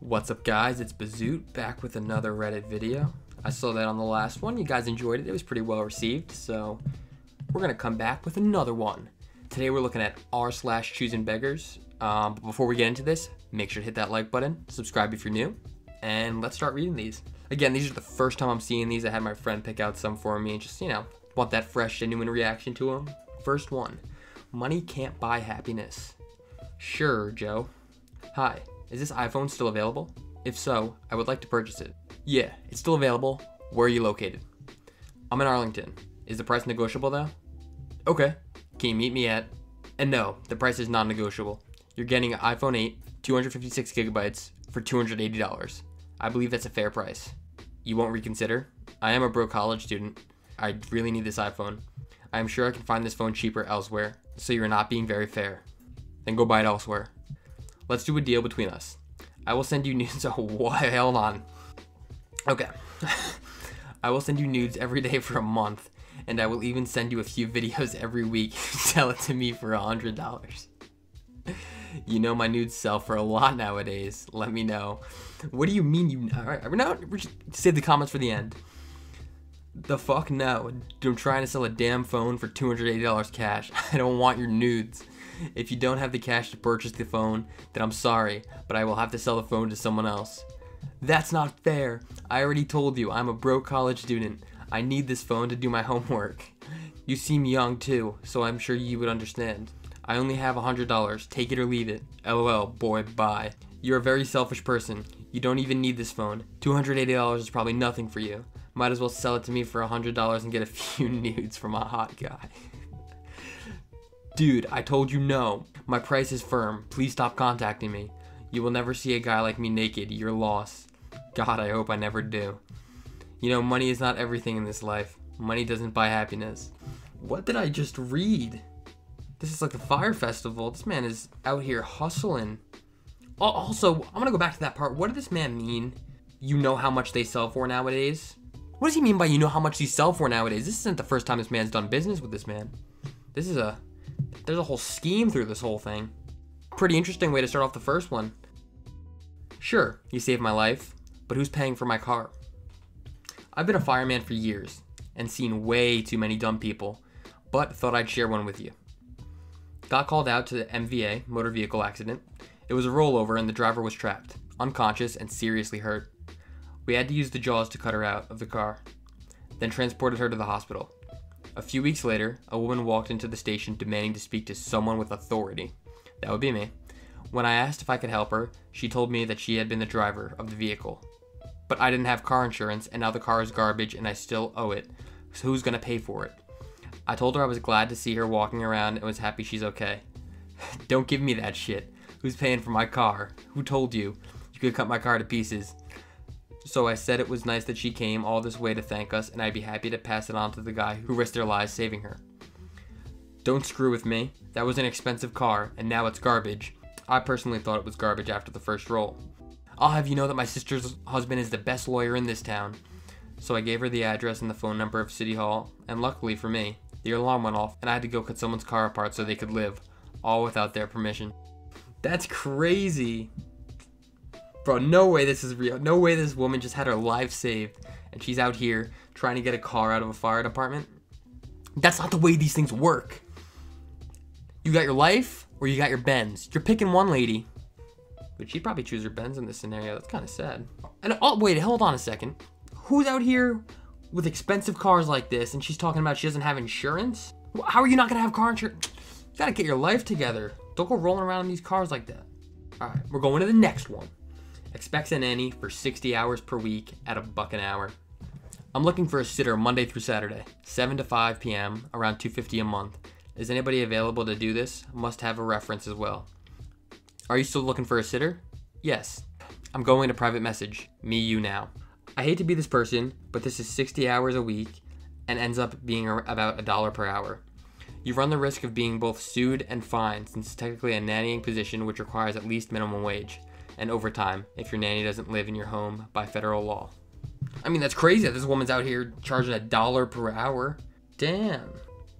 What's up guys, it's Bizute back with another Reddit video. I saw that on the last one, you guys enjoyed it, it was pretty well received, so we're gonna come back with another one. Today we're looking at r/ChoosingBeggars. But before we get into this, make sure to hit that like button, subscribe if you're new, and let's start reading these. Again, these are the first time I'm seeing these. I had my friend pick out some for me and just, want that fresh, genuine reaction to them. First one, money can't buy happiness. Sure, Joe. Hi. Is this iPhone still available? If so, I would like to purchase it. Yeah, it's still available. Where are you located? I'm in Arlington. Is the price negotiable though? Okay. Can you meet me at? And no, the price is non-negotiable. You're getting an iPhone 8, 256 gigabytes for $280. I believe that's a fair price. You won't reconsider? I am a broke college student. I really need this iPhone. I am sure I can find this phone cheaper elsewhere, so you're not being very fair. Then go buy it elsewhere. Let's do a deal between us. I will send you nudes. Oh, hold on. Okay. I will send you nudes every day for a month, and I will even send you a few videos every week. Sell it to me for $100. You know my nudes sell for a lot nowadays. Let me know. What do you mean all right, we're just save the comments for the end. The fuck no. I'm trying to sell a damn phone for $280 cash. I don't want your nudes. If you don't have the cash to purchase the phone, then I'm sorry, but I will have to sell the phone to someone else. That's not fair. I already told you, I'm a broke college student. I need this phone to do my homework. You seem young too, so I'm sure you would understand. I only have $100. Take it or leave it. LOL, boy, bye. You're a very selfish person. You don't even need this phone. $280 is probably nothing for you. Might as well sell it to me for $100 and get a few nudes from a hot guy. Dude, I told you no. My price is firm. Please stop contacting me. You will never see a guy like me naked. You're lost. God, I hope I never do. You know, money is not everything in this life. Money doesn't buy happiness. What did I just read? This is like the Fire Festival. This man is out here hustling. Also, I'm gonna go back to that part. What did this man mean? You know how much they sell for nowadays? What does he mean by you know how much these sell for nowadays? This isn't the first time this man's done business with this man. There's a whole scheme through this whole thing. Pretty interesting way to start off the first one. Sure, you saved my life, but who's paying for my car? I've been a fireman for years and seen way too many dumb people, but thought I'd share one with you. Got called out to the MVA, motor vehicle accident. It was a rollover and the driver was trapped, unconscious and seriously hurt. We had to use the jaws to cut her out of the car, then transported her to the hospital. A few weeks later, a woman walked into the station demanding to speak to someone with authority. That would be me. When I asked if I could help her, she told me that she had been the driver of the vehicle. But I didn't have car insurance and now the car is garbage and I still owe it. So who's gonna pay for it? I told her I was glad to see her walking around and was happy she's okay. Don't give me that shit. Who's paying for my car? Who told you? You could cut my car to pieces. So I said it was nice that she came all this way to thank us and I'd be happy to pass it on to the guy who risked their lives saving her. Don't screw with me. That was an expensive car and now it's garbage. I personally thought it was garbage after the first roll. I'll have you know that my sister's husband is the best lawyer in this town. So I gave her the address and the phone number of City Hall, and luckily for me, the alarm went off and I had to go cut someone's car apart so they could live, all without their permission. That's crazy. Bro, no way this is real. No way this woman just had her life saved and she's out here trying to get a car out of a fire department. That's not the way these things work. You got your life or you got your Benz. You're picking one lady. But she'd probably choose her Benz in this scenario. That's kind of sad. And oh, wait, hold on a second. Who's out here with expensive cars like this and she's talking about she doesn't have insurance? How are you not going to have car insurance? You got to get your life together. Don't go rolling around in these cars like that. All right, we're going to the next one. Expects a nanny for 60 hours per week at $1 an hour. I'm looking for a sitter Monday through Saturday, 7 to 5 p.m., around $250 a month. Is anybody available to do this? Must have a reference as well. Are you still looking for a sitter? Yes. I'm going to private message. Me, you now. I hate to be this person, but this is 60 hours a week and ends up being about $1 per hour. You run the risk of being both sued and fined since it's technically a nannying position which requires at least minimum wage and overtime if your nanny doesn't live in your home by federal law. I mean, that's crazy that this woman's out here charging $1 per hour. Damn.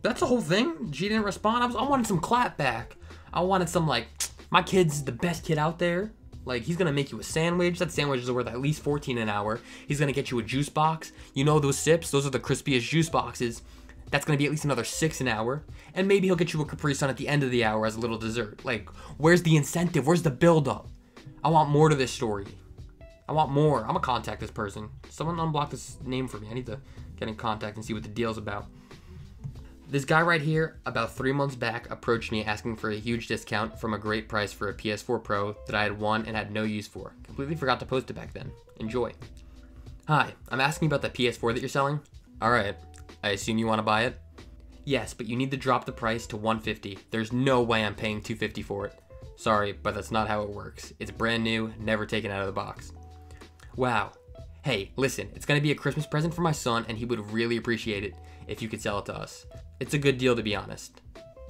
That's the whole thing? She didn't respond? I wanted some clap back. I wanted some like, my kid's the best kid out there. Like, he's gonna make you a sandwich. That sandwich is worth at least $14 an hour. He's gonna get you a juice box. You know those sips? Those are the crispiest juice boxes. That's gonna be at least another $6 an hour. And maybe he'll get you a Capri Sun at the end of the hour as a little dessert. Like, where's the incentive? Where's the build-up? I want more to this story. I want more. I'm gonna contact this person. Someone unblock this name for me. I need to get in contact and see what the deal's about. This guy right here, about 3 months back, approached me asking for a huge discount from a great price for a PS4 Pro that I had won and had no use for. Completely forgot to post it back then. Enjoy. Hi, I'm asking about the PS4 that you're selling. Alright, I assume you want to buy it? Yes, but you need to drop the price to $150. There's no way I'm paying $250 for it. Sorry, but that's not how it works. It's brand new, never taken out of the box. Wow. Hey, listen, it's gonna be a Christmas present for my son and he would really appreciate it if you could sell it to us. It's a good deal, to be honest.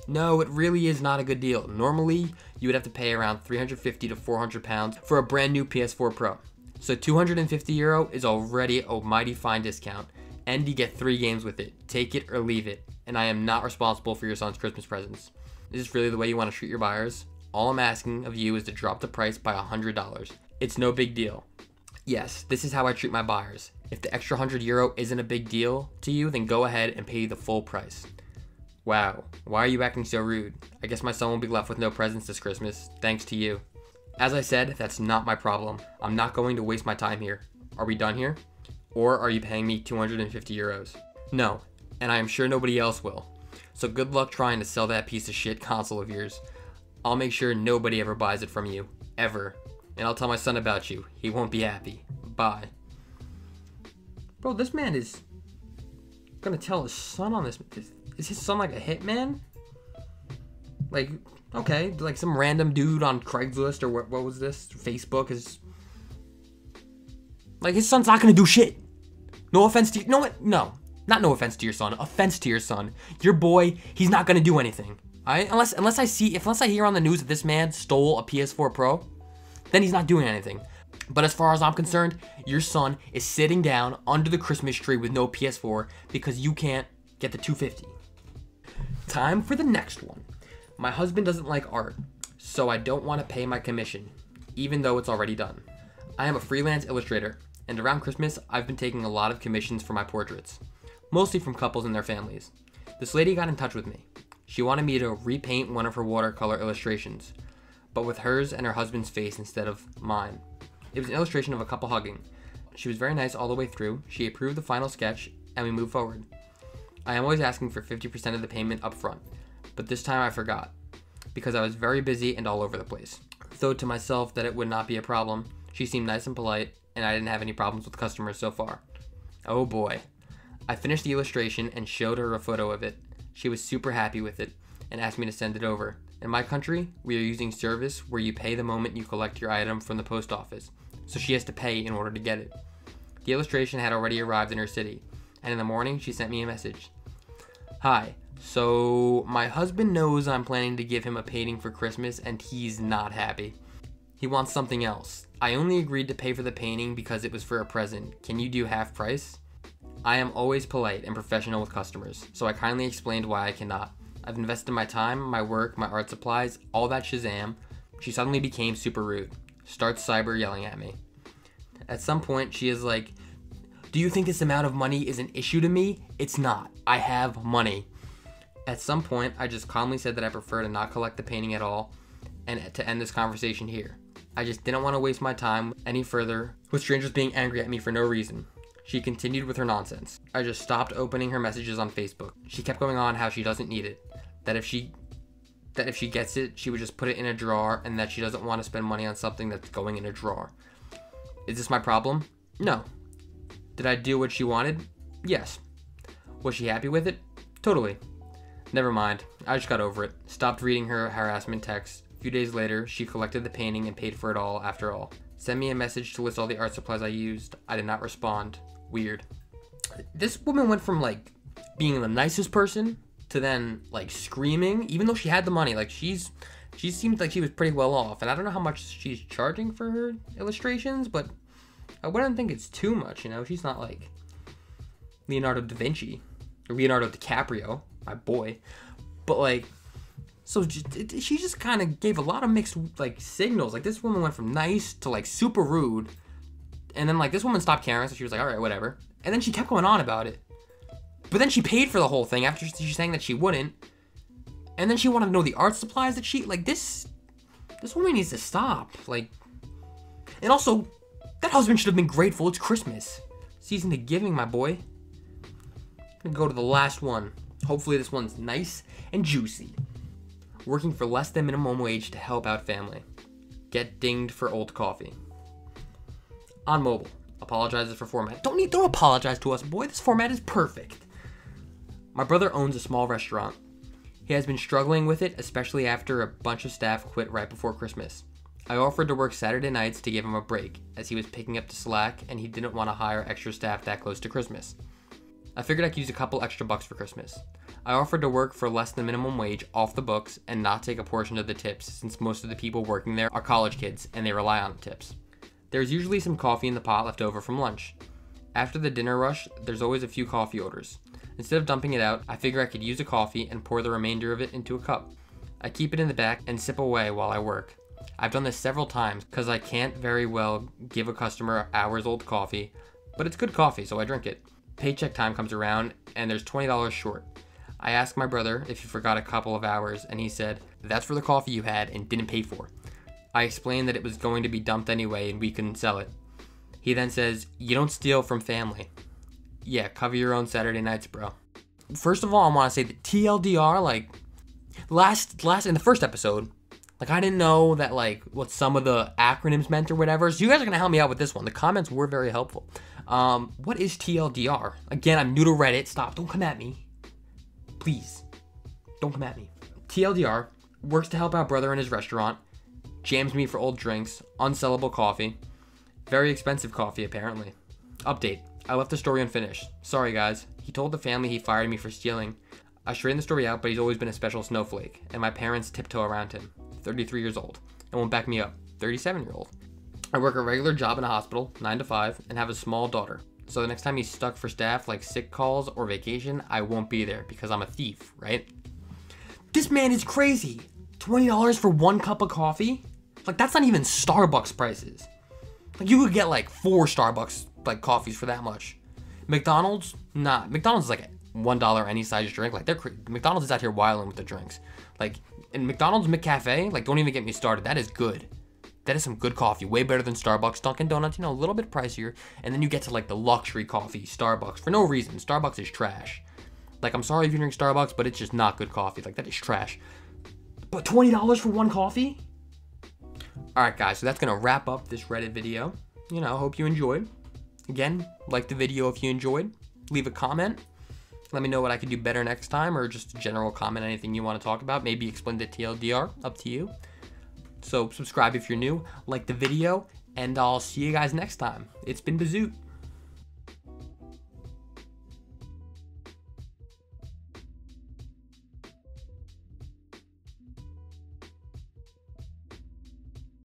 No, it really is not a good deal. Normally, you would have to pay around 350 to 400 pounds for a brand new PS4 Pro. So €250 is already a mighty fine discount, and you get 3 games with it. Take it or leave it, and I am not responsible for your son's Christmas presents. Is this really the way you want to treat your buyers? All I'm asking of you is to drop the price by $100. It's no big deal. Yes, this is how I treat my buyers. If the extra €100 isn't a big deal to you, then go ahead and pay the full price. Wow, why are you acting so rude? I guess my son will be left with no presents this Christmas, thanks to you. As I said, that's not my problem. I'm not going to waste my time here. Are we done here? Or are you paying me €250? No, and I am sure nobody else will. So good luck trying to sell that piece of shit console of yours. I'll make sure nobody ever buys it from you, ever. And I'll tell my son about you. He won't be happy. Bye. Bro, this man is gonna tell his son on this. Is his son like a hitman? Like, okay, like some random dude on Craigslist or what was this? Facebook is... Like, his son's not gonna do shit. No offense to you. No, no. Not no offense to your son. Offense to your son. Your boy, he's not gonna do anything. Alright? Unless I hear on the news that this man stole a PS4 Pro, then he's not doing anything. But as far as I'm concerned, your son is sitting down under the Christmas tree with no PS4 because you can't get the $250. Time for the next one. My husband doesn't like art, so I don't want to pay my commission, even though it's already done. I am a freelance illustrator, and around Christmas, I've been taking a lot of commissions for my portraits, mostly from couples and their families. This lady got in touch with me. She wanted me to repaint one of her watercolor illustrations, but with hers and her husband's face instead of mine. It was an illustration of a couple hugging. She was very nice all the way through. She approved the final sketch, and we moved forward. I am always asking for 50% of the payment up front, but this time I forgot, because I was very busy and all over the place. Thought to myself that it would not be a problem. She seemed nice and polite, and I didn't have any problems with customers so far. Oh boy. I finished the illustration and showed her a photo of it. She was super happy with it, and asked me to send it over. In my country, we are using service where you pay the moment you collect your item from the post office, so she has to pay in order to get it. The illustration had already arrived in her city, and in the morning she sent me a message. Hi, so my husband knows I'm planning to give him a painting for Christmas and he's not happy. He wants something else. I only agreed to pay for the painting because it was for a present. Can you do half price? I am always polite and professional with customers, so I kindly explained why I cannot. I've invested my time, my work, my art supplies, all that shazam. She suddenly became super rude. Starts cyber yelling at me. At some point, she is like, do you think this amount of money is an issue to me? It's not. I have money. At some point, I just calmly said that I prefer to not collect the painting at all and to end this conversation here. I just didn't want to waste my time any further with strangers being angry at me for no reason. She continued with her nonsense. I just stopped opening her messages on Facebook. She kept going on how she doesn't need it. That if she gets it, she would just put it in a drawer, and that she doesn't want to spend money on something that's going in a drawer. Is this my problem? No. Did I do what she wanted? Yes. Was she happy with it? Totally. Never mind. I just got over it. Stopped reading her harassment texts. A few days later, she collected the painting and paid for it all after all. Sent me a message to list all the art supplies I used. I did not respond. Weird. This woman went from like being the nicest person to then like screaming, even though she had the money. Like she seemed like she was pretty well off, and I don't know how much she's charging for her illustrations, but I wouldn't think it's too much, you know. She's not like Leonardo da Vinci or Leonardo DiCaprio, my boy. But like, So she just kind of gave a lot of mixed like signals. Like this woman went from nice to like super rude, and then like this woman stopped caring, so she was like, all right, whatever. And then she kept going on about it. But then she paid for the whole thing after she's saying that she wouldn't. And then she wanted to know the art supplies that she like. This woman needs to stop. Like, and also that husband should have been grateful. It's Christmas season of giving, my boy. I'm gonna go to the last one. Hopefully this one's nice and juicy. Working for less than minimum wage to help out family. Get dinged for old coffee. On mobile. Apologizes for format. Don't apologize to us, boy. This format is perfect. My brother owns a small restaurant. He has been struggling with it, especially after a bunch of staff quit right before Christmas. I offered to work Saturday nights to give him a break, as he was picking up the slack and he didn't want to hire extra staff that close to Christmas. I figured I could use a couple extra bucks for Christmas. I offered to work for less than minimum wage off the books and not take a portion of the tips, since most of the people working there are college kids and they rely on the tips. There's usually some coffee in the pot left over from lunch. After the dinner rush, there's always a few coffee orders. Instead of dumping it out, I figure I could use a coffee and pour the remainder of it into a cup. I keep it in the back and sip away while I work. I've done this several times because I can't very well give a customer hours old coffee, but it's good coffee, so I drink it. Paycheck time comes around and there's $20 short. I asked my brother if he forgot a couple of hours and he said, that's for the coffee you had and didn't pay for. I explained that it was going to be dumped anyway and we couldn't sell it. He then says, you don't steal from family. Yeah, cover your own Saturday nights, bro. First of all, I want to say that TLDR, like, last in the first episode, like, I didn't know that, like, what some of the acronyms meant or whatever. So you guys are going to help me out with this one. The comments were very helpful. What is TLDR? Again, I'm new to Reddit. Stop. Don't come at me. Please. Don't come at me. TLDR works to help out brother in his restaurant. Jams me for old drinks. Unsellable coffee. Very expensive coffee, apparently. Update. I left the story unfinished. Sorry, guys. He told the family he fired me for stealing. I straightened the story out, but he's always been a special snowflake, and my parents tiptoe around him. 33 years old, and won't back me up. 37-year-old. I work a regular job in a hospital, 9 to 5, and have a small daughter. So the next time he's stuck for staff, like sick calls or vacation, I won't be there because I'm a thief, right? This man is crazy. $20 for one cup of coffee? Like, that's not even Starbucks prices. Like, you could get like 4 Starbucks like coffees for that much. McDonald's, nah. McDonald's is like $1 any size drink. Like, McDonald's is out here wilding with the drinks. Like, in McDonald's McCafe, like, don't even get me started. That is good. That is some good coffee. Way better than Starbucks. Dunkin' Donuts, you know, a little bit pricier. And then you get to like the luxury coffee, Starbucks, for no reason. Starbucks is trash. Like, I'm sorry if you drink Starbucks, but it's just not good coffee. Like, that is trash. But $20 for one coffee? Alright, guys, so that's gonna wrap up this Reddit video. You know, I hope you enjoyed. Again, like the video if you enjoyed. Leave a comment. Let me know what I could do better next time, or just a general comment, anything you want to talk about. Maybe explain the TLDR, up to you. So subscribe if you're new, like the video, and I'll see you guys next time. It's been Bizute.